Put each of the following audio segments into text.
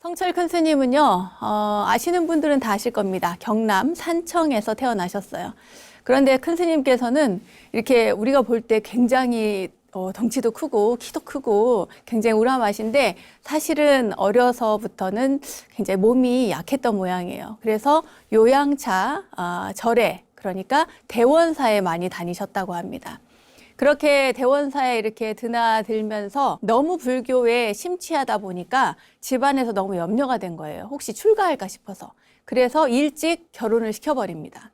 성철 큰 스님은요, 아시는 분들은 다 아실 겁니다. 경남 산청에서 태어나셨어요. 그런데 큰 스님께서는 이렇게 우리가 볼 때 굉장히 덩치도 크고 키도 크고 굉장히 우람하신데 사실은 어려서부터는 굉장히 몸이 약했던 모양이에요. 그래서 요양차, 절에, 그러니까 대원사에 많이 다니셨다고 합니다. 그렇게 대원사에 이렇게 드나들면서 너무 불교에 심취하다 보니까 집안에서 너무 염려가 된 거예요. 혹시 출가할까 싶어서. 그래서 일찍 결혼을 시켜버립니다.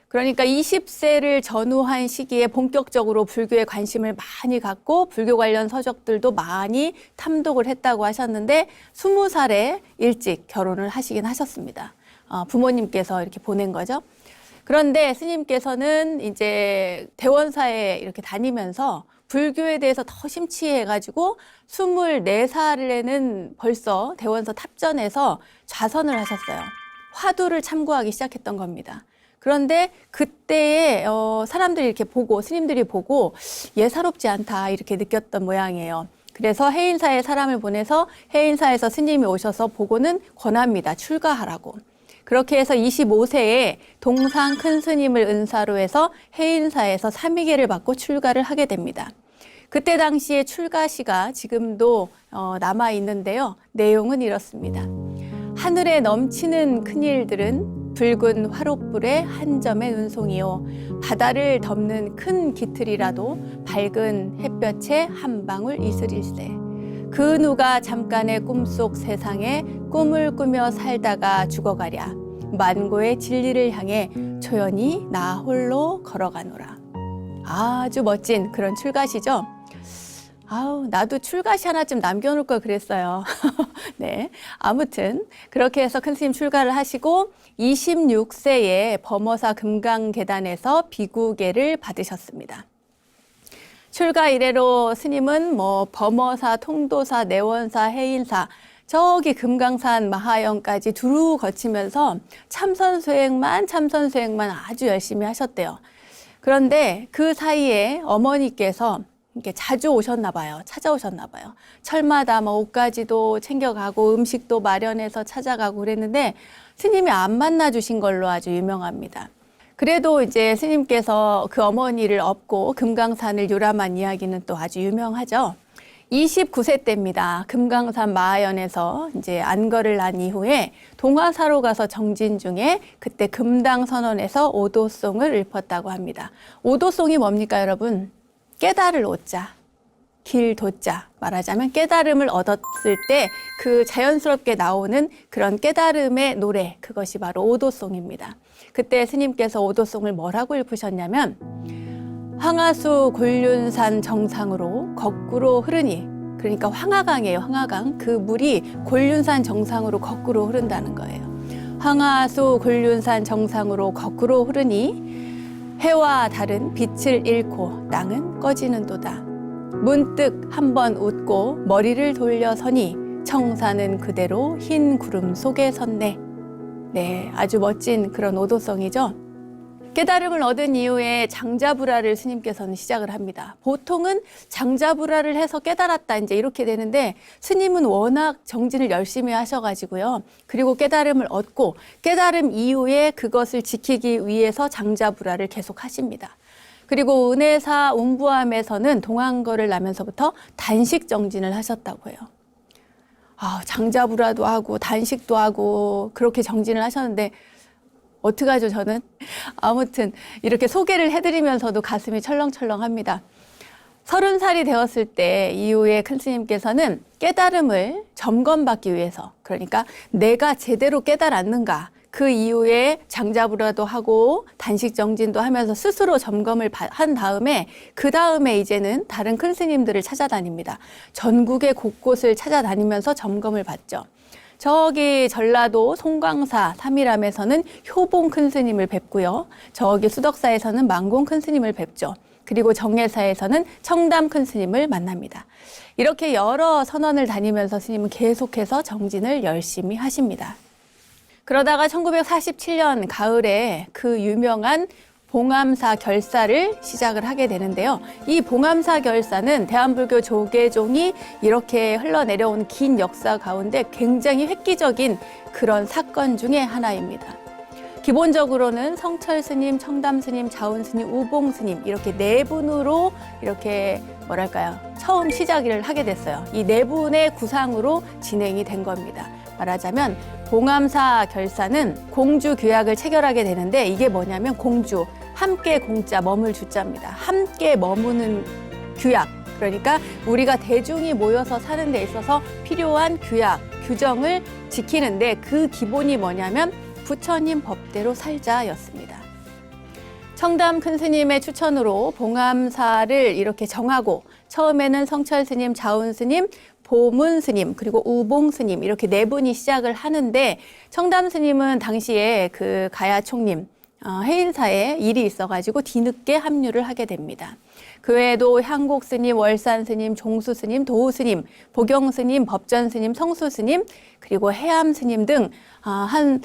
그러니까 20세를 전후한 시기에 본격적으로 불교에 관심을 많이 갖고 불교 관련 서적들도 많이 탐독을 했다고 하셨는데 20살에 일찍 결혼을 하시긴 하셨습니다. 부모님께서 이렇게 보낸 거죠. 그런데 스님께서는 이제 대원사에 이렇게 다니면서 불교에 대해서 더 심취해가지고 24살에는 벌써 대원사 탑전에서 좌선을 하셨어요. 화두를 참고하기 시작했던 겁니다. 그런데 그때에 사람들이 이렇게 보고 스님들이 보고 예사롭지 않다 이렇게 느꼈던 모양이에요. 그래서 해인사에 사람을 보내서 해인사에서 스님이 오셔서 보고는 권합니다. 출가하라고. 그렇게 해서 25세에 동상 큰 스님을 은사로 해서 해인사에서 삼위계를 받고 출가를 하게 됩니다. 그때 당시에 출가시가 지금도 남아 있는데요. 내용은 이렇습니다. 하늘에 넘치는 큰일들은 붉은 화롯불의 한 점의 눈송이요. 바다를 덮는 큰 기틀이라도 밝은 햇볕에 한 방울 이슬일세. 그 누가 잠깐의 꿈속 세상에 꿈을 꾸며 살다가 죽어가랴. 만고의 진리를 향해 조연히 나 홀로 걸어가노라. 아주 멋진 그런 출가시죠. 아우, 나도 출가시 하나쯤 남겨놓을 걸 그랬어요. 네. 아무튼, 그렇게 해서 큰 스님 출가를 하시고, 26세에 범어사 금강계단에서 비구계를 받으셨습니다. 출가 이래로 스님은 범어사, 통도사, 내원사, 해인사, 저기 금강산 마하영까지 두루 거치면서 참선수행만 아주 열심히 하셨대요. 그런데 그 사이에 어머니께서 이렇게 자주 오셨나 봐요. 찾아오셨나 봐요. 철마다 옷가지도 챙겨가고 음식도 마련해서 찾아가고 그랬는데 스님이 안 만나 주신 걸로 아주 유명합니다. 그래도 이제 스님께서 그 어머니를 업고 금강산을 요람한 이야기는 또 아주 유명하죠. 29세 때입니다. 금강산 마하연에서 이제 안거를 난 이후에 동화사로 가서 정진 중에 그때 금당선언에서 오도송을 읊었다고 합니다. 오도송이 뭡니까, 여러분? 깨달을 오자, 길 도자. 말하자면 깨달음을 얻었을 때 그 자연스럽게 나오는 그런 깨달음의 노래, 그것이 바로 오도송입니다. 그때 스님께서 오도송을 뭐라고 읊으셨냐면 황하수 곤륜산 정상으로 거꾸로 흐르니, 그러니까 황하강이에요. 황하강. 그 물이 곤륜산 정상으로 거꾸로 흐른다는 거예요. 황하수 곤륜산 정상으로 거꾸로 흐르니 해와 달은 빛을 잃고 땅은 꺼지는도다. 문득 한번 웃고 머리를 돌려서니 청산은 그대로 흰 구름 속에 섰네. 네, 아주 멋진 그런 오도성이죠. 깨달음을 얻은 이후에 장자불화를 스님께서는 시작을 합니다. 보통은 장자불화를 해서 깨달았다 이제 이렇게 되는데 스님은 워낙 정진을 열심히 하셔가지고요. 그리고 깨달음을 얻고 깨달음 이후에 그것을 지키기 위해서 장자불화를 계속 하십니다. 그리고 은혜사 운부함에서는 동안거를 나면서부터 단식 정진을 하셨다고 해요. 장자불화도 하고 단식도 하고 그렇게 정진을 하셨는데 어떡하죠, 저는? 아무튼 이렇게 소개를 해드리면서도 가슴이 철렁철렁합니다. 30살이 되었을 때 이후에 큰 스님께서는 깨달음을 점검받기 위해서, 그러니까 내가 제대로 깨달았는가, 그 이후에 장자불화도 하고 단식 정진도 하면서 스스로 점검을 한 다음에 그 다음에 이제는 다른 큰 스님들을 찾아다닙니다. 전국의 곳곳을 찾아다니면서 점검을 받죠. 저기 전라도 송광사 삼일암에서는 효봉 큰 스님을 뵙고요. 저기 수덕사에서는 망공 큰 스님을 뵙죠. 그리고 정예사에서는 청담 큰 스님을 만납니다. 이렇게 여러 선원을 다니면서 스님은 계속해서 정진을 열심히 하십니다. 그러다가 1947년 가을에 그 유명한 봉암사 결사를 시작을 하게 되는데요. 이 봉암사 결사는 대한불교 조계종이 이렇게 흘러내려온 긴 역사 가운데 굉장히 획기적인 그런 사건 중에 하나입니다. 기본적으로는 성철 스님, 청담 스님, 자운 스님, 우봉 스님 이렇게 네 분으로 이렇게 뭐랄까요? 처음 시작을 하게 됐어요. 이 네 분의 구상으로 진행이 된 겁니다. 말하자면 봉암사 결사는 공주 규약을 체결하게 되는데 이게 뭐냐면 공주, 함께 공자, 머물 주자입니다. 함께 머무는 규약. 그러니까 우리가 대중이 모여서 사는 데 있어서 필요한 규약, 규정을 지키는데 그 기본이 뭐냐면 부처님 법대로 살자였습니다. 청담 큰 스님의 추천으로 봉암사를 이렇게 정하고 처음에는 성철 스님, 자운 스님, 보문 스님 그리고 우봉 스님 이렇게 네 분이 시작을 하는데 청담 스님은 당시에 그 가야 총림 해인사에 일이 있어가지고 뒤늦게 합류를 하게 됩니다. 그 외에도 향곡 스님, 월산 스님, 종수 스님, 도우 스님, 보경 스님, 법전 스님, 성수 스님 그리고 해암 스님 등 한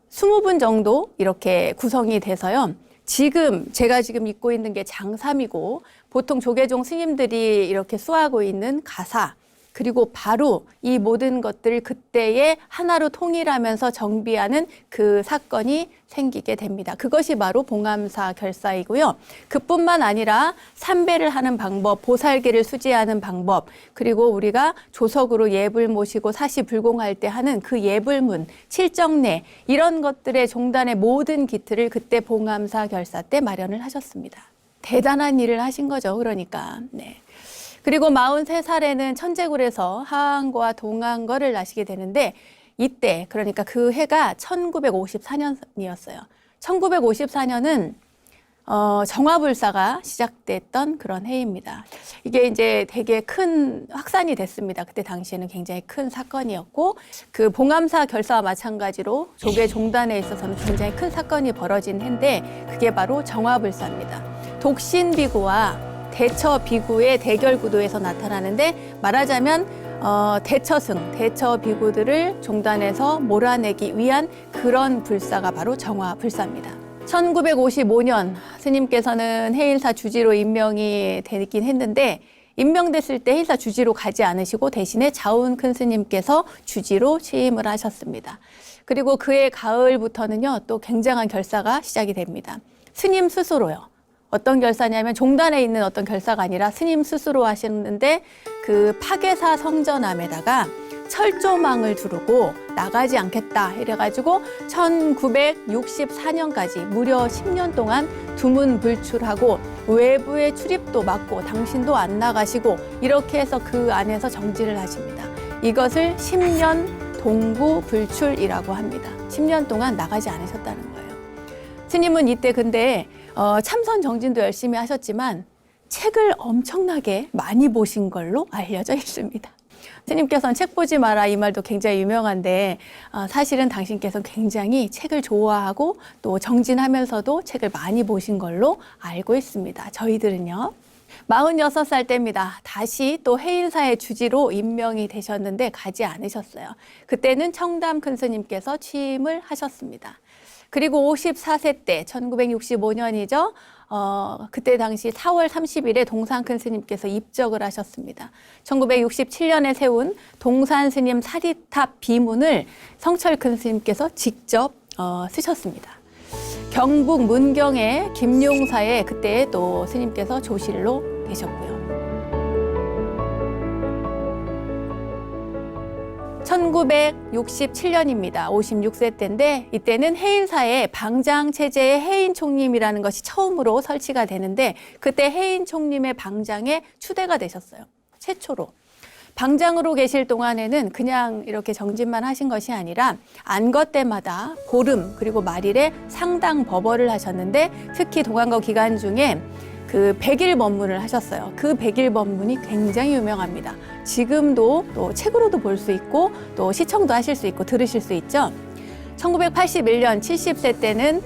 20분 정도 이렇게 구성이 돼서요. 제가 지금 입고 있는 게 장삼이고 보통 조계종 스님들이 이렇게 수하고 있는 가사 그리고 바로 이 모든 것들을 그때에 하나로 통일하면서 정비하는 그 사건이 생기게 됩니다. 그것이 바로 봉암사 결사이고요. 그뿐만 아니라 삼배를 하는 방법, 보살계를 수지하는 방법, 그리고 우리가 조석으로 예불 모시고 사시 불공할 때 하는 그 예불문, 칠정례 이런 것들의 종단의 모든 기틀을 그때 봉암사 결사 때 마련을 하셨습니다. 대단한 일을 하신 거죠. 그러니까. 네. 그리고 43살에는 천재굴에서 하안거와 동안거를 낳으시게 되는데 이때 그러니까 그 해가 1954년이었어요. 1954년은 정화불사가 시작됐던 그런 해입니다. 이게 이제 되게 큰 확산이 됐습니다. 그때 당시에는 굉장히 큰 사건이었고 그 봉암사 결사와 마찬가지로 조계 종단에 있어서는 굉장히 큰 사건이 벌어진 해인데 그게 바로 정화불사입니다. 독신비구와 대처 비구의 대결 구도에서 나타나는데 말하자면 대처 비구들을 종단에서 몰아내기 위한 그런 불사가 바로 정화불사입니다. 1955년 스님께서는 해인사 주지로 임명이 되긴 했는데 임명됐을 때 해인사 주지로 가지 않으시고 대신에 자운 큰 스님께서 주지로 취임을 하셨습니다. 그리고 그해 가을부터는요 또 굉장한 결사가 시작이 됩니다. 스님 스스로요. 어떤 결사냐면 종단에 있는 어떤 결사가 아니라 스님 스스로 하시는데 그 파괴사 성전암에다가 철조망을 두르고 나가지 않겠다 이래가지고 1964년까지 무려 10년 동안 두문불출하고 외부의 출입도 막고 당신도 안 나가시고 이렇게 해서 그 안에서 정지를 하십니다. 이것을 10년 동부불출이라고 합니다. 10년 동안 나가지 않으셨다는 거예요. 스님은 이때 근데 참선 정진도 열심히 하셨지만 책을 엄청나게 많이 보신 걸로 알려져 있습니다. 스님께서는 책 보지 마라 이 말도 굉장히 유명한데 사실은 당신께서는 굉장히 책을 좋아하고 또 정진하면서도 책을 많이 보신 걸로 알고 있습니다. 저희들은요. 46살 때입니다. 다시 또 해인사의 주지로 임명이 되셨는데 가지 않으셨어요. 그때는 청담 큰 스님께서 취임을 하셨습니다. 그리고 54세 때 1965년이죠. 그때 당시 4월 30일에 동산 큰 스님께서 입적을 하셨습니다. 1967년에 세운 동산 스님 사리탑 비문을 성철 큰 스님께서 직접 쓰셨습니다. 경북 문경의 김용사에 그때 또 스님께서 조실로 되셨고요. 1967년입니다. 56세 때인데 이때는 해인사에 방장체제의 해인총림이라는 것이 처음으로 설치가 되는데 그때 해인총림의 방장에 추대가 되셨어요. 최초로. 방장으로 계실 동안에는 그냥 이렇게 정진만 하신 것이 아니라 안거 때마다 보름 그리고 말일에 상당 법어를 하셨는데 특히 동안거 기간 중에 그 100일 법문을 하셨어요. 그 100일 법문이 굉장히 유명합니다. 지금도 또 책으로도 볼 수 있고 또 시청도 하실 수 있고 들으실 수 있죠. 1981년 70세 때는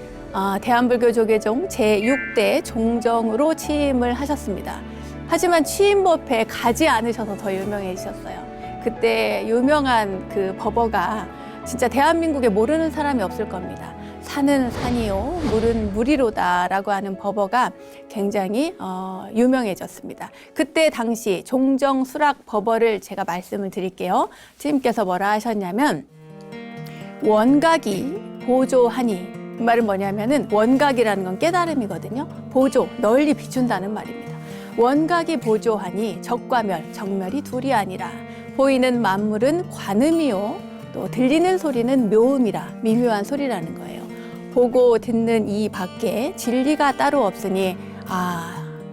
대한불교 조계종 제6대 종정으로 취임을 하셨습니다. 하지만 취임법회에 가지 않으셔서 더 유명해지셨어요. 그때 유명한 그 법어가 진짜 대한민국에 모르는 사람이 없을 겁니다. 산은 산이요, 물은 물이로다라고 하는 법어가 굉장히 유명해졌습니다. 그때 당시 종정수락 법어를 제가 말씀을 드릴게요. 스님께서 뭐라 하셨냐면 원각이 보조하니, 그 말은 뭐냐면은 원각이라는 건 깨달음이거든요. 보조, 널리 비춘다는 말입니다. 원각이 보조하니 적과 멸, 정멸이 둘이 아니라 보이는 만물은 관음이요, 또 들리는 소리는 묘음이라, 미묘한 소리라는 거예요. 보고 듣는 이 밖에 진리가 따로 없으니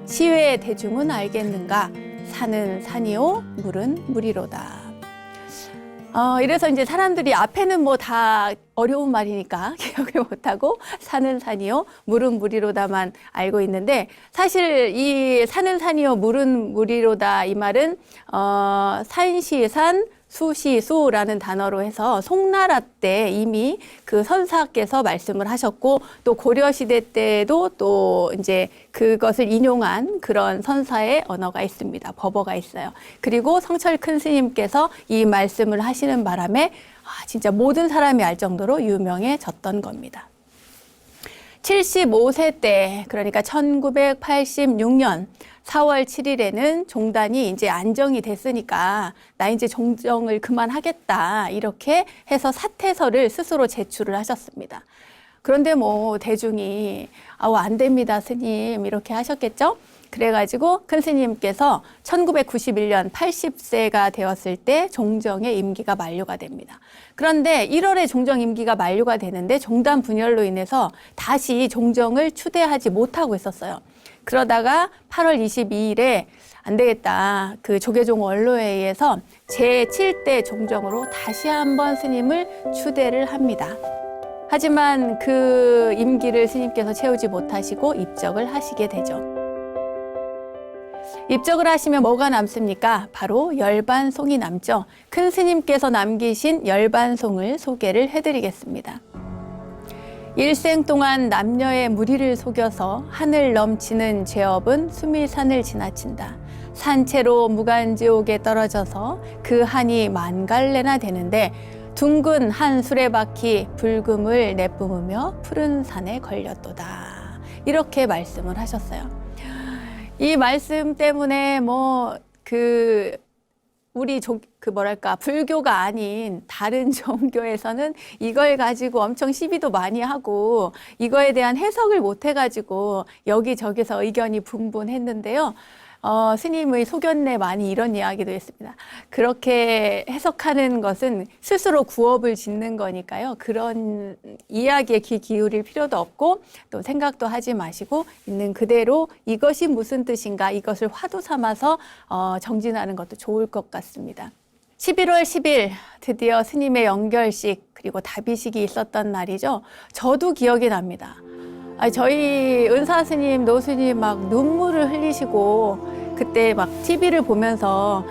시외 대중은 알겠는가, 산은 산이요 물은 물이로다. 이래서 이제 사람들이 앞에는 뭐 다 어려운 말이니까 기억을 못하고 산은 산이요 물은 물이로다만 알고 있는데, 사실 이 산은 산이요 물은 물이로다 이 말은 산시산 수시수라는 단어로 해서 송나라 때 이미 그 선사께서 말씀을 하셨고, 또 고려시대 때도 또 이제 그것을 인용한 그런 선사의 언어가 있습니다. 법어가 있어요. 그리고 성철 큰 스님께서 이 말씀을 하시는 바람에 진짜 모든 사람이 알 정도로 유명해졌던 겁니다. 75세 때, 그러니까 1986년 4월 7일에는 종단이 이제 안정이 됐으니까 나 이제 종정을 그만하겠다, 이렇게 해서 사퇴서를 스스로 제출을 하셨습니다. 그런데 뭐 대중이 안 됩니다 스님, 이렇게 하셨겠죠. 그래가지고 큰 스님께서 1991년 80세가 되었을 때 종정의 임기가 만료가 됩니다. 그런데 1월에 종정 임기가 만료가 되는데 종단 분열로 인해서 다시 종정을 추대하지 못하고 있었어요. 그러다가 8월 22일에 안 되겠다, 그 조계종 원로에 의해서 제7대 종정으로 다시 한번 스님을 추대를 합니다. 하지만 그 임기를 스님께서 채우지 못하시고 입적을 하시게 되죠. 입적을 하시면 뭐가 남습니까? 바로 열반송이 남죠. 큰 스님께서 남기신 열반송을 소개를 해드리겠습니다. 일생 동안 남녀의 무리를 속여서 하늘 넘치는 죄업은 수미산을 지나친다. 산채로 무간지옥에 떨어져서 그 한이 만갈래나 되는데 둥근 한 수레바퀴 붉음을 내뿜으며 푸른 산에 걸렸도다. 이렇게 말씀을 하셨어요. 이 말씀 때문에 우리 불교가 아닌 다른 종교에서는 이걸 가지고 엄청 시비도 많이 하고 이거에 대한 해석을 못 해가지고 여기저기서 의견이 분분했는데요. 스님의 소견내 많이 이런 이야기도 했습니다. 그렇게 해석하는 것은 스스로 구업을 짓는 거니까요. 그런 이야기에 귀 기울일 필요도 없고 또 생각도 하지 마시고 있는 그대로 이것이 무슨 뜻인가, 이것을 화두 삼아서 정진하는 것도 좋을 것 같습니다. 11월 10일 드디어 스님의 연결식 그리고 답의식이 있었던 날이죠. 저도 기억이 납니다. 저희 은사 스님, 노 스님 막 눈물을 흘리시고 그때 막 TV를 보면서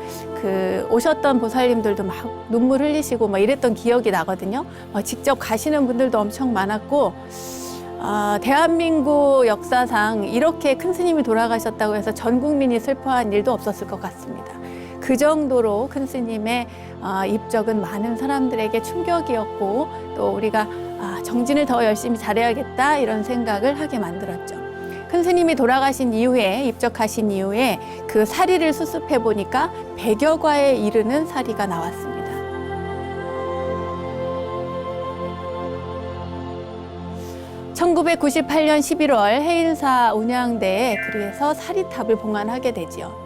오셨던 보살님들도 막 눈물 흘리시고 막 이랬던 기억이 나거든요. 직접 가시는 분들도 엄청 많았고, 대한민국 역사상 이렇게 큰 스님이 돌아가셨다고 해서 전 국민이 슬퍼한 일도 없었을 것 같습니다. 그 정도로 큰 스님의 입적은 많은 사람들에게 충격이었고, 또 우리가 정진을 더 열심히 잘해야겠다 이런 생각을 하게 만들었죠. 큰 스님이 돌아가신 이후에, 입적하신 이후에 그 사리를 수습해 보니까 100여 과에 이르는 사리가 나왔습니다. (1998년 11월) 해인사 운양대에 그래서 사리탑을 봉안하게 되지요.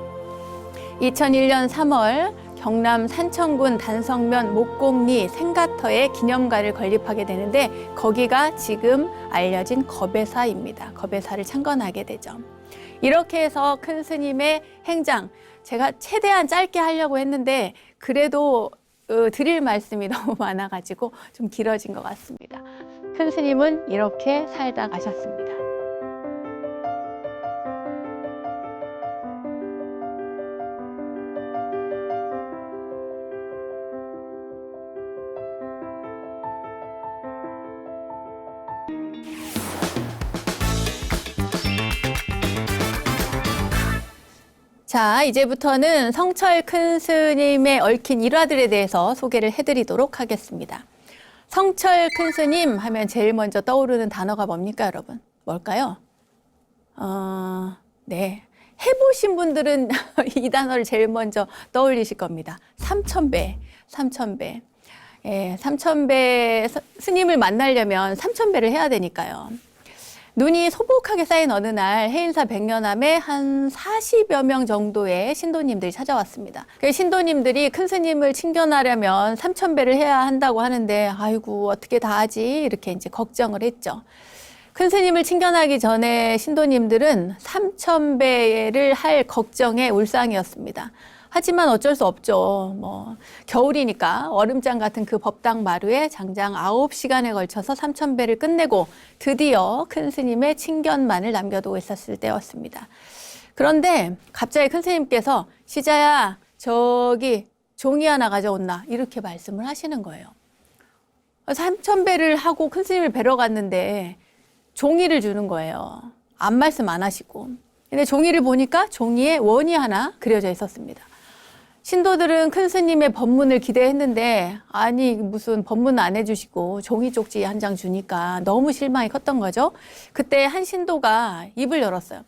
2001년 3월 경남 산청군 단성면 목곡리 생가터에 기념관을 건립하게 되는데 거기가 지금 알려진 겁외사입니다. 겁외사를 창건하게 되죠. 이렇게 해서 큰 스님의 행장, 제가 최대한 짧게 하려고 했는데 그래도 드릴 말씀이 너무 많아가지고 좀 길어진 것 같습니다. 큰 스님은 이렇게 살다 가셨습니다. 자, 이제부터는 성철 큰 스님의 얽힌 일화들에 대해서 소개를 해드리도록 하겠습니다. 성철 큰 스님 하면 제일 먼저 떠오르는 단어가 뭡니까, 여러분? 뭘까요? 네. 해보신 분들은 이 단어를 제일 먼저 떠올리실 겁니다. 삼천배, 삼천배. 예, 삼천배 스님을 만나려면 삼천배를 해야 되니까요. 눈이 소복하게 쌓인 어느 날 해인사 백년암에 한 40여 명 정도의 신도님들이 찾아왔습니다. 그 신도님들이 큰 스님을 친견하려면 삼천배를 해야 한다고 하는데 아이고 어떻게 다 하지? 이렇게 이제 걱정을 했죠. 큰 스님을 친견하기 전에 신도님들은 삼천배를 할 걱정의 울상이었습니다. 하지만 어쩔 수 없죠. 겨울이니까 얼음장 같은 그 법당 마루에 장장 9시간에 걸쳐서 삼천배를 끝내고 드디어 큰 스님의 친견만을 남겨두고 있었을 때였습니다. 그런데 갑자기 큰 스님께서 시자야, 저기 종이 하나 가져온나? 이렇게 말씀을 하시는 거예요. 삼천배를 하고 큰 스님을 뵈러 갔는데 종이를 주는 거예요. 아무 말씀 안 하시고. 근데 종이를 보니까 종이에 원이 하나 그려져 있었습니다. 신도들은 큰 스님의 법문을 기대했는데 아니 무슨 법문 안 해주시고 종이 쪽지 한 장 주니까 너무 실망이 컸던 거죠. 그때 한 신도가 입을 열었어요.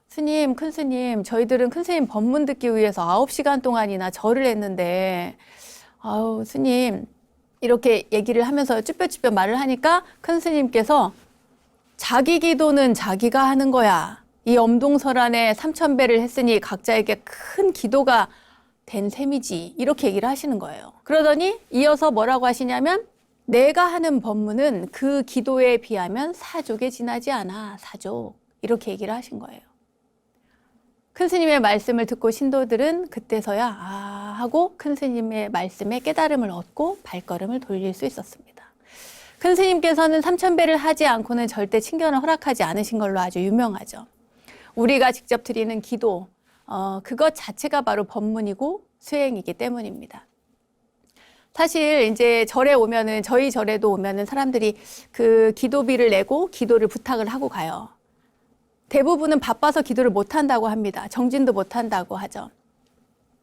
스님, 큰 스님, 저희들은 큰 스님 법문 듣기 위해서 9시간 동안이나 절을 했는데 아우 스님 이렇게 얘기를 하면서 쭈뼛쭈뼛 말을 하니까 큰 스님께서 자기 기도는 자기가 하는 거야. 이 엄동설안에 삼천배를 했으니 각자에게 큰 기도가 된 셈이지. 이렇게 얘기를 하시는 거예요. 그러더니 이어서 뭐라고 하시냐면 내가 하는 법문은 그 기도에 비하면 사족에 지나지 않아. 사족. 이렇게 얘기를 하신 거예요. 큰 스님의 말씀을 듣고 신도들은 그때서야 하고 큰 스님의 말씀에 깨달음을 얻고 발걸음을 돌릴 수 있었습니다. 큰 스님께서는 삼천배를 하지 않고는 절대 친견을 허락하지 않으신 걸로 아주 유명하죠. 우리가 직접 드리는 기도, 그것 자체가 바로 법문이고 수행이기 때문입니다. 사실 이제 절에 오면은, 저희 절에도 오면은 사람들이 그 기도비를 내고 기도를 부탁을 하고 가요. 대부분은 바빠서 기도를 못 한다고 합니다. 정진도 못 한다고 하죠.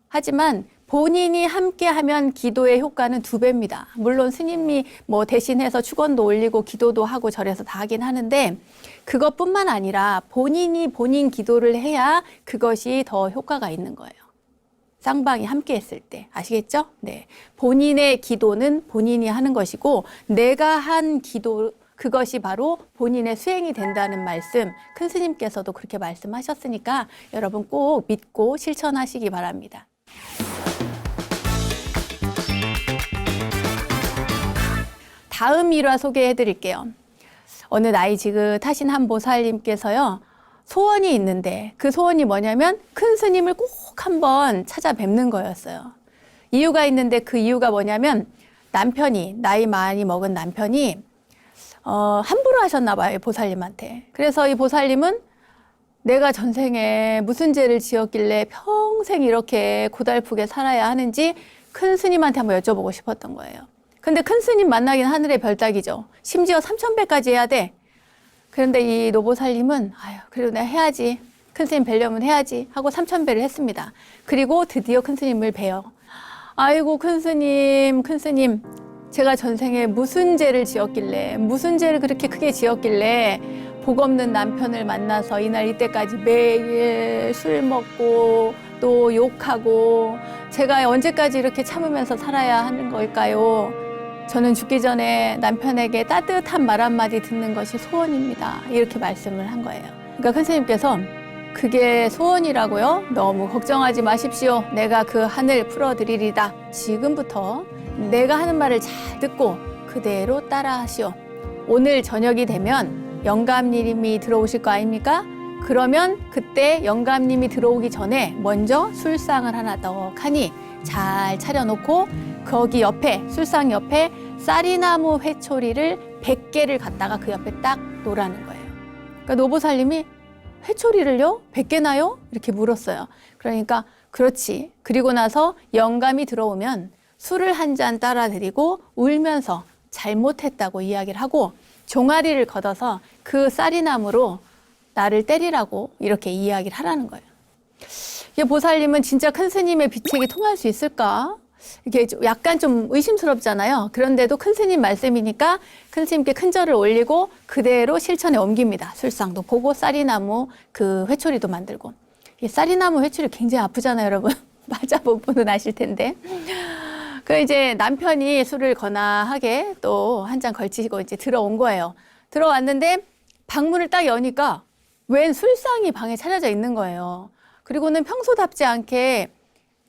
하지만 본인이 함께 하면 기도의 효과는 2배입니다. 물론 스님이 대신해서 축원도 올리고 기도도 하고 절에서 다 하긴 하는데 그것뿐만 아니라 본인이 본인 기도를 해야 그것이 더 효과가 있는 거예요. 쌍방이 함께 했을 때. 아시겠죠? 네. 본인의 기도는 본인이 하는 것이고 내가 한 기도 그것이 바로 본인의 수행이 된다는 말씀, 큰 스님께서도 그렇게 말씀하셨으니까 여러분 꼭 믿고 실천하시기 바랍니다. 다음 일화 소개해 드릴게요. 어느 나이 지긋하신 한 보살님께서요, 소원이 있는데 그 소원이 뭐냐면 큰 스님을 꼭 한번 찾아뵙는 거였어요. 이유가 있는데 그 이유가 뭐냐면 남편이, 나이 많이 먹은 남편이 함부로 하셨나 봐요, 보살님한테. 그래서 이 보살님은 내가 전생에 무슨 죄를 지었길래 평생 이렇게 고달프게 살아야 하는지 큰 스님한테 한번 여쭤보고 싶었던 거예요. 근데 큰 스님 만나긴 하늘의 별따기죠. 심지어 삼천배까지 해야 돼. 그런데 이 노보살님은 그래도 내가 해야지. 큰 스님 뵈려면 해야지 하고 삼천배를 했습니다. 그리고 드디어 큰 스님을 뵈요. 아이고 큰 스님, 큰 스님. 제가 전생에 무슨 죄를 지었길래, 무슨 죄를 그렇게 크게 지었길래 복 없는 남편을 만나서 이날 이때까지 매일 술 먹고 또 욕하고 제가 언제까지 이렇게 참으면서 살아야 하는 걸까요? 저는 죽기 전에 남편에게 따뜻한 말 한마디 듣는 것이 소원입니다. 이렇게 말씀을 한 거예요. 그러니까 큰 스님께서 그게 소원이라고요? 너무 걱정하지 마십시오. 내가 그 한을 풀어드리리다. 지금부터 내가 하는 말을 잘 듣고 그대로 따라하시오. 오늘 저녁이 되면 영감님이 들어오실 거 아닙니까? 그러면 그때 영감님이 들어오기 전에 먼저 술상을 하나 떡하니 잘 차려놓고 거기 옆에, 술상 옆에 쌀이나무 회초리를 100개를 갖다가 그 옆에 딱 놓으라는 거예요. 그러니까 노보살님이 회초리를요? 100개나요? 이렇게 물었어요. 그러니까 그렇지. 그리고 나서 영감이 들어오면 술을 한 잔 따라 드리고 울면서 잘못했다고 이야기를 하고 종아리를 걷어서 그 쌀이나무로 나를 때리라고 이렇게 이야기를 하라는 거예요. 이 보살님은 진짜 큰 스님의 비책이 통할 수 있을까? 이게 약간 좀 의심스럽잖아요. 그런데도 큰 스님 말씀이니까 큰 스님께 큰절을 올리고 그대로 실천에 옮깁니다. 술상도 보고 쌀이나무 그 회초리도 만들고. 이 쌀이나무 회초리 굉장히 아프잖아요, 여러분. 맞아본 분은 아실 텐데. 그 이제 남편이 술을 거나하게 또 한 잔 걸치고 이제 들어온 거예요. 들어왔는데 방문을 딱 여니까 웬 술상이 방에 차려져 있는 거예요. 그리고는 평소답지 않게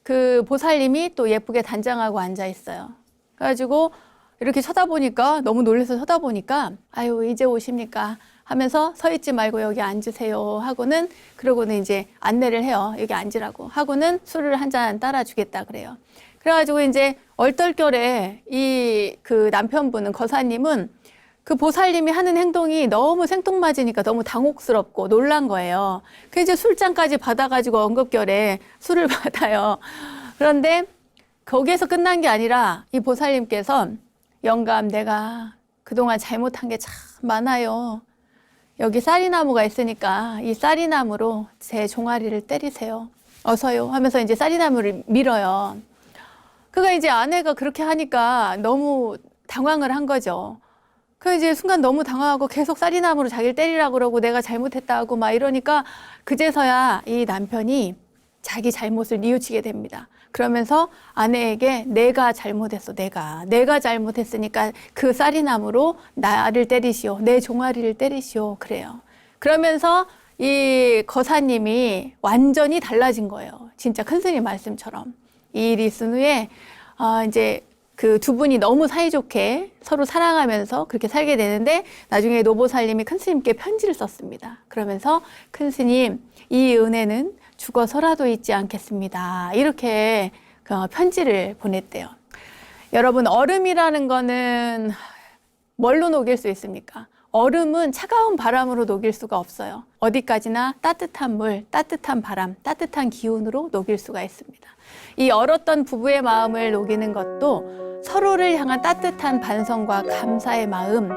그 보살님이 또 예쁘게 단장하고 앉아 있어요. 그래가지고 이렇게 쳐다보니까 너무 놀라서 쳐다보니까 아유 이제 오십니까 하면서 서 있지 말고 여기 앉으세요 하고는 그러고는 이제 안내를 해요. 여기 앉으라고 하고는 술을 한 잔 따라주겠다 그래요. 그래가지고 이제 얼떨결에 이 그 남편분은 거사님은 그 보살님이 하는 행동이 너무 생뚱맞으니까 너무 당혹스럽고 놀란 거예요. 그 이제 술잔까지 받아가지고 언급결에 술을 받아요. 그런데 거기에서 끝난 게 아니라 이 보살님께서 영감 내가 그동안 잘못한 게 참 많아요. 여기 쌀이나무가 있으니까 이 쌀이나무로 제 종아리를 때리세요. 어서요 하면서 이제 쌀이나무를 밀어요. 그가 이제 아내가 그렇게 하니까 너무 당황을 한 거죠. 그 이제 순간 너무 당황하고 계속 쌀이나무로 자기를 때리라고 그러고 내가 잘못했다고 막 이러니까 그제서야 이 남편이 자기 잘못을 뉘우치게 됩니다. 그러면서 아내에게 내가 잘못했어. 내가 잘못했으니까 그 쌀이나무로 나를 때리시오. 내 종아리를 때리시오. 그래요. 그러면서 이 거사님이 완전히 달라진 거예요. 진짜 큰 스님 말씀처럼. 이 일이 있은 후에 이제 그 두 분이 너무 사이좋게 서로 사랑하면서 그렇게 살게 되는데 나중에 노보살님이 큰 스님께 편지를 썼습니다. 그러면서 큰 스님 이 은혜는 죽어서라도 잊지 않겠습니다. 이렇게 편지를 보냈대요. 여러분 얼음이라는 거는 뭘로 녹일 수 있습니까? 얼음은 차가운 바람으로 녹일 수가 없어요. 어디까지나 따뜻한 물, 따뜻한 바람, 따뜻한 기운으로 녹일 수가 있습니다. 이 얼었던 부부의 마음을 녹이는 것도 서로를 향한 따뜻한 반성과 감사의 마음,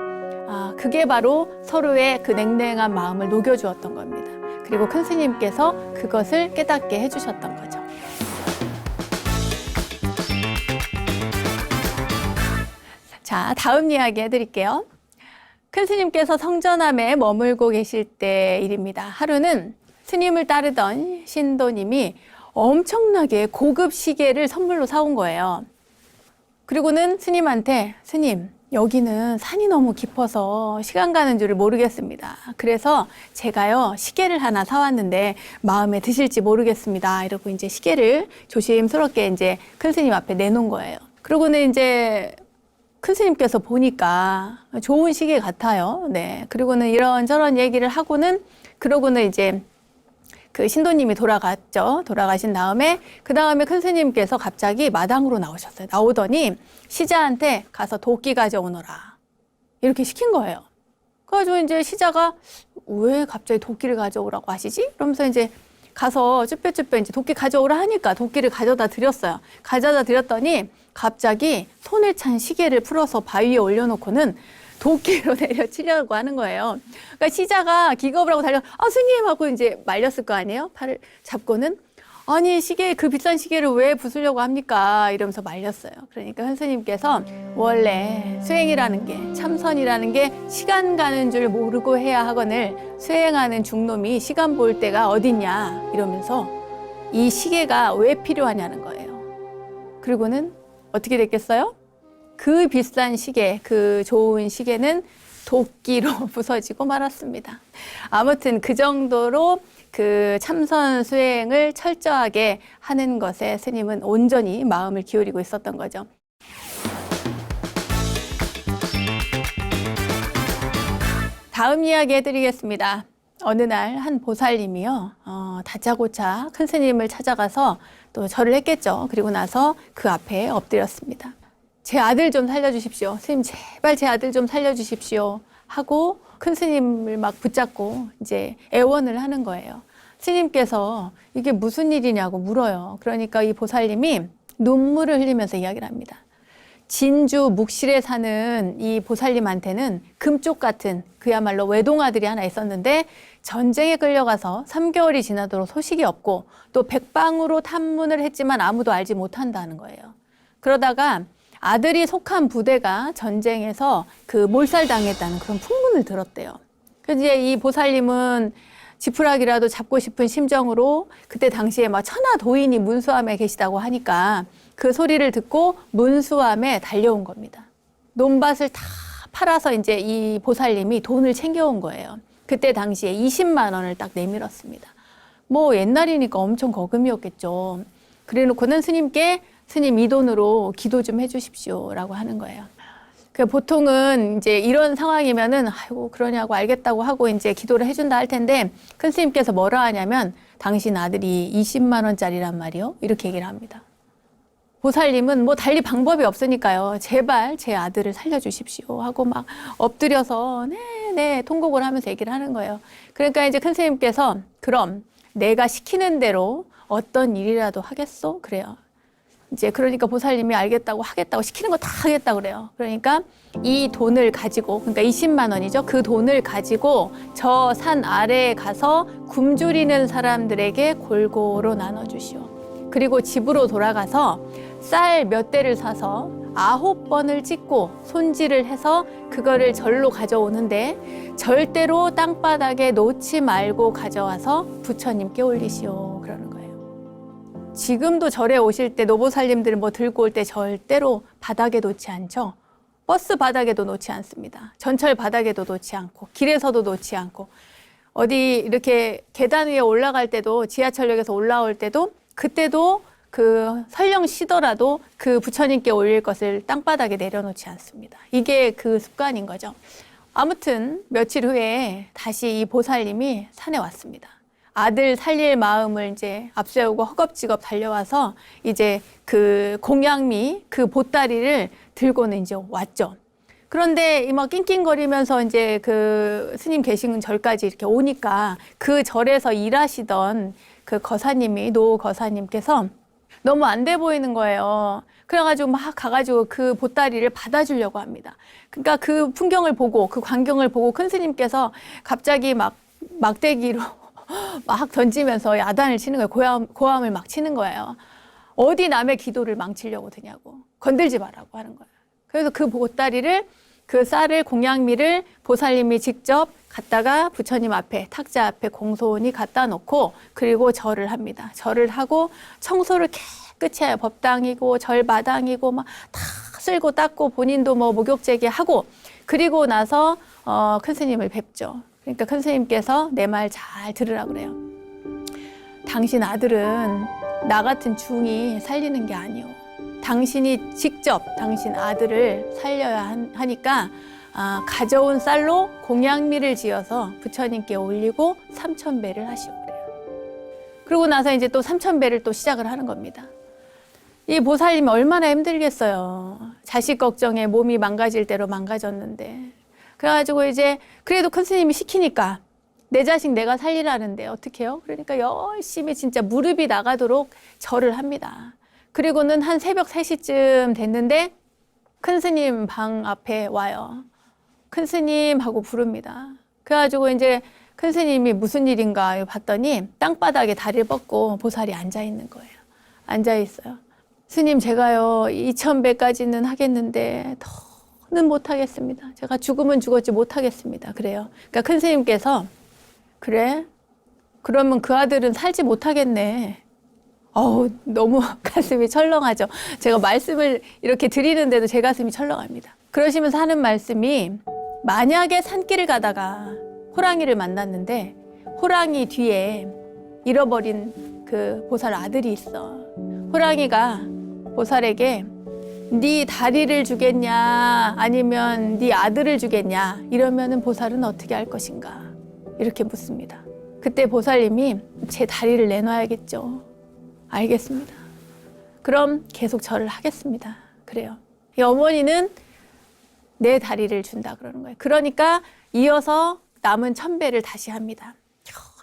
그게 바로 서로의 그 냉랭한 마음을 녹여주었던 겁니다. 그리고 큰 스님께서 그것을 깨닫게 해주셨던 거죠. 자, 다음 이야기 해드릴게요. 큰 스님께서 성전함에 머물고 계실 때 일입니다. 하루는 스님을 따르던 신도님이 엄청나게 고급 시계를 선물로 사온 거예요. 그리고는 스님한테 스님 여기는 산이 너무 깊어서 시간 가는 줄을 모르겠습니다. 그래서 제가요 시계를 하나 사왔는데 마음에 드실지 모르겠습니다. 이러고 이제 시계를 조심스럽게 이제 큰 스님 앞에 내놓은 거예요. 그러고는 이제 큰 스님께서 보니까 좋은 시계 같아요. 네. 그리고는 이런저런 얘기를 하고는 그러고는 이제 그 신도님이 돌아갔죠. 돌아가신 다음에 그 다음에 큰 스님께서 갑자기 마당으로 나오셨어요. 나오더니 시자한테 가서 도끼 가져오너라 이렇게 시킨 거예요. 그래가지고 이제 시자가 왜 갑자기 도끼를 가져오라고 하시지? 그러면서 이제 가서 쭈뼛쭈뼛 이제 도끼 가져오라 하니까 도끼를 가져다 드렸어요. 가져다 드렸더니 갑자기 손에 찬 시계를 풀어서 바위에 올려놓고는 도끼로 내려치려고 하는 거예요. 그러니까 시자가 기겁을 하고 달려, 스님! 하고 이제 말렸을 거 아니에요? 팔을 잡고는. 아니, 그 비싼 시계를 왜 부수려고 합니까? 이러면서 말렸어요. 그러니까 현스님께서 원래 수행이라는 게, 참선이라는 게 시간 가는 줄 모르고 해야 하거늘 수행하는 중놈이 시간 볼 때가 어딨냐? 이러면서 이 시계가 왜 필요하냐는 거예요. 그리고는 어떻게 됐겠어요? 그 비싼 시계, 그 좋은 시계는 도끼로 부서지고 말았습니다. 아무튼 그 정도로 그 참선 수행을 철저하게 하는 것에 스님은 온전히 마음을 기울이고 있었던 거죠. 다음 이야기 해드리겠습니다. 어느 날 한 보살님이요, 다짜고짜 큰 스님을 찾아가서 또 절을 했겠죠. 그리고 나서 그 앞에 엎드렸습니다. 제 아들 좀 살려주십시오. 스님 제발 제 아들 좀 살려주십시오. 하고 큰 스님을 막 붙잡고 이제 애원을 하는 거예요. 스님께서 이게 무슨 일이냐고 물어요. 그러니까 이 보살님이 눈물을 흘리면서 이야기를 합니다. 진주 묵실에 사는 이 보살님한테는 금쪽 같은 그야말로 외동아들이 하나 있었는데 전쟁에 끌려가서 3개월이 지나도록 소식이 없고 또 백방으로 탐문을 했지만 아무도 알지 못한다는 거예요. 그러다가 아들이 속한 부대가 전쟁에서 그 몰살당했다는 그런 풍문을 들었대요. 그래서 이제 이 보살님은 지푸라기라도 잡고 싶은 심정으로 그때 당시에 막 천하 도인이 문수암에 계시다고 하니까 그 소리를 듣고 문수암에 달려온 겁니다. 논밭을 다 팔아서 이제 이 보살님이 돈을 챙겨온 거예요. 그때 당시에 20만 원을 딱 내밀었습니다. 뭐 옛날이니까 엄청 거금이었겠죠. 그래 놓고는 스님께 스님 이 돈으로 기도 좀 해주십시오라고 하는 거예요. 그 보통은 이제 이런 상황이면은 아이고 그러냐고 알겠다고 하고 이제 기도를 해준다 할 텐데 큰 스님께서 뭐라 하냐면 당신 아들이 20만 원짜리란 말이요 이렇게 얘기를 합니다. 보살님은 뭐 달리 방법이 없으니까요. 제발 제 아들을 살려주십시오 하고 막 엎드려서 네 통곡을 하면서 얘기를 하는 거예요. 그러니까 이제 큰 스님께서 그럼 내가 시키는 대로 어떤 일이라도 하겠소? 그래요. 이제 그러니까 보살님이 알겠다고 하겠다고 시키는 거 다 하겠다고 그래요. 그러니까 이 돈을 가지고 그러니까 20만 원이죠. 그 돈을 가지고 저 산 아래에 가서 굶주리는 사람들에게 골고루 나눠주시오. 그리고 집으로 돌아가서 쌀 몇 대를 사서 9번을 찍고 손질을 해서 그거를 절로 가져오는데 절대로 땅바닥에 놓지 말고 가져와서 부처님께 올리시오. 그러는 거예요. 지금도 절에 오실 때 노보살님들 뭐 들고 올 때 절대로 바닥에 놓지 않죠. 버스 바닥에도 놓지 않습니다. 전철 바닥에도 놓지 않고 길에서도 놓지 않고 어디 이렇게 계단 위에 올라갈 때도 지하철역에서 올라올 때도 그때도 그 설령 쉬더라도 그 부처님께 올릴 것을 땅바닥에 내려놓지 않습니다. 이게 그 습관인 거죠. 아무튼 며칠 후에 다시 이 보살님이 산에 왔습니다. 아들 살릴 마음을 이제 앞세우고 허겁지겁 달려와서 이제 그 공양미 그 보따리를 들고는 이제 왔죠. 그런데 막 낑낑거리면서 이제 그 스님 계신 절까지 이렇게 오니까 그 절에서 일하시던 그 거사님이 노 거사님께서 너무 안 돼 보이는 거예요. 그래가지고 막 가가지고 그 보따리를 받아주려고 합니다. 그러니까 그 풍경을 보고 그 광경을 보고 큰 스님께서 갑자기 막 막대기로 막 던지면서 야단을 치는 거예요. 고함을 막 치는 거예요. 어디 남의 기도를 망치려고 드냐고. 건들지 말라고 하는 거예요. 그래서 그 보따리를 그 쌀을 공양미를 보살님이 직접 갖다가 부처님 앞에 탁자 앞에 공손히 갖다 놓고 그리고 절을 합니다. 절을 하고 청소를 깨끗이 해요. 법당이고 절마당이고 막 다 쓸고 닦고 본인도 뭐 목욕제기 하고 그리고 나서 큰 스님을 뵙죠. 그러니까 큰 스님께서 내 말 잘 들으라 그래요. 당신 아들은 나 같은 중이 살리는 게 아니오. 당신이 직접 당신 아들을 살려야 하니까 가져온 쌀로 공양미를 지어서 부처님께 올리고 3,000배를 하시오 그래요. 그러고 나서 이제 또 3,000배를 또 시작을 하는 겁니다. 이 보살님이 얼마나 힘들겠어요. 자식 걱정에 몸이 망가질 대로 망가졌는데. 그래가지고 이제 그래도 큰 스님이 시키니까 내 자식 내가 살리라는데 어떻게 해요? 그러니까 열심히 진짜 무릎이 나가도록 절을 합니다. 그리고는 한 새벽 3시쯤 됐는데 큰 스님 방 앞에 와요. 큰 스님 하고 부릅니다. 그래가지고 이제 큰 스님이 무슨 일인가 봤더니 땅바닥에 다리를 뻗고 보살이 앉아 있는 거예요. 앉아 있어요. 스님 제가요 2,000배까지는 하겠는데 더는 못하겠습니다. 제가 죽으면 죽었지 못하겠습니다. 그래요. 그러니까 큰 스님께서 그래? 그러면 그 아들은 살지 못하겠네. 너무 가슴이 철렁하죠. 제가 말씀을 이렇게 드리는데도 제 가슴이 철렁합니다. 그러시면서 하는 말씀이 만약에 산길을 가다가 호랑이를 만났는데 호랑이 뒤에 잃어버린 그 보살 아들이 있어. 호랑이가 보살에게 네 다리를 주겠냐 아니면 네 아들을 주겠냐 이러면은 보살은 어떻게 할 것인가 이렇게 묻습니다. 그때 보살님이 제 다리를 내놔야겠죠. 알겠습니다. 그럼 계속 절을 하겠습니다. 그래요. 이 어머니는 내 다리를 준다 그러는 거예요. 그러니까 이어서 남은 1,000배를 다시 합니다.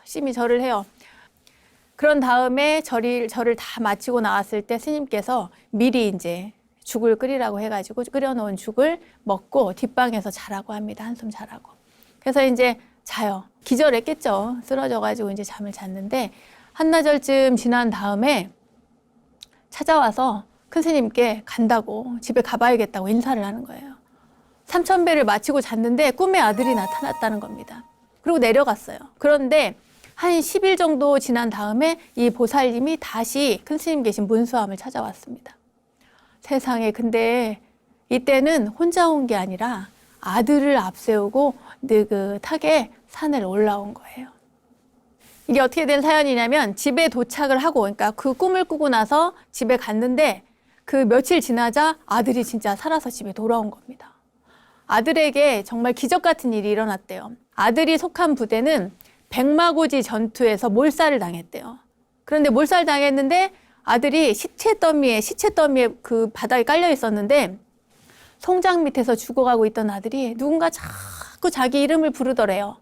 열심히 절을 해요. 그런 다음에 절을 다 마치고 나왔을 때 스님께서 미리 이제 죽을 끓이라고 해가지고 끓여놓은 죽을 먹고 뒷방에서 자라고 합니다. 한숨 자라고. 그래서 이제 자요. 기절했겠죠. 쓰러져가지고 이제 잠을 잤는데 한나절쯤 지난 다음에 찾아와서 큰 스님께 간다고, 집에 가봐야겠다고 인사를 하는 거예요. 삼천배를 마치고 잤는데 꿈에 아들이 나타났다는 겁니다. 그리고 내려갔어요. 그런데 한 10일 정도 지난 다음에 이 보살님이 다시 큰 스님 계신 문수암을 찾아왔습니다. 세상에, 근데 이때는 혼자 온 게 아니라 아들을 앞세우고 느긋하게 산을 올라온 거예요. 이게 어떻게 된 사연이냐면 집에 도착을 하고, 그러니까 그 꿈을 꾸고 나서 집에 갔는데 그 며칠 지나자 아들이 진짜 살아서 집에 돌아온 겁니다. 아들에게 정말 기적 같은 일이 일어났대요. 아들이 속한 부대는 백마고지 전투에서 몰살을 당했대요. 그런데 몰살 당했는데 아들이 시체 더미에 그 바닥에 깔려 있었는데 송장 밑에서 죽어가고 있던 아들이 누군가 자꾸 자기 이름을 부르더래요.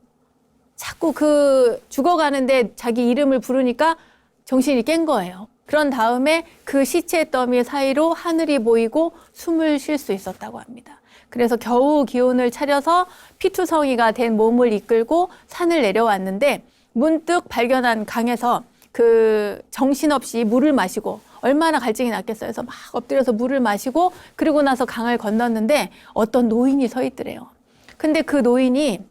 자꾸 그 죽어가는데 자기 이름을 부르니까 정신이 깬 거예요. 그런 다음에 그 시체 더미 사이로 하늘이 보이고 숨을 쉴 수 있었다고 합니다. 그래서 겨우 기운을 차려서 피투성이가 된 몸을 이끌고 산을 내려왔는데 문득 발견한 강에서 그 정신없이 물을 마시고, 얼마나 갈증이 났겠어요. 그래서 막 엎드려서 물을 마시고 그리고 나서 강을 건넜는데 어떤 노인이 서 있더래요. 근데 그 노인이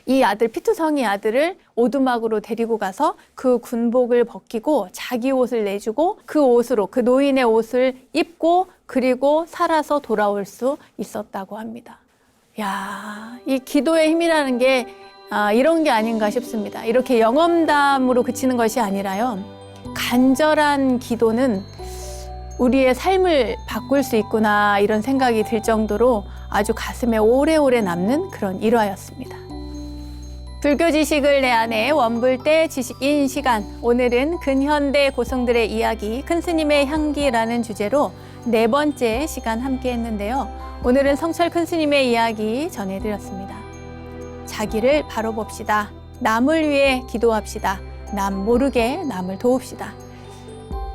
이 아들, 피투성이 아들을 오두막으로 데리고 가서 그 군복을 벗기고 자기 옷을 내주고 그 옷으로, 그 노인의 옷을 입고 그리고 살아서 돌아올 수 있었다고 합니다. 야, 이 기도의 힘이라는 게 이런 게 아닌가 싶습니다. 이렇게 영험담으로 그치는 것이 아니라요, 간절한 기도는 우리의 삶을 바꿀 수 있구나, 이런 생각이 들 정도로 아주 가슴에 오래오래 남는 그런 일화였습니다. 불교 지식을 내 안에 원불대 지식인 시간, 오늘은 근현대 고승들의 이야기, 큰 스님의 향기라는 주제로 4번째 시간 함께 했는데요. 오늘은 성철 큰 스님의 이야기 전해드렸습니다. 자기를 바로 봅시다. 남을 위해 기도합시다. 남 모르게 남을 도웁시다.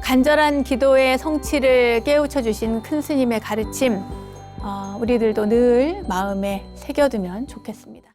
간절한 기도의 성취를 깨우쳐 주신 큰 스님의 가르침, 우리들도 늘 마음에 새겨두면 좋겠습니다.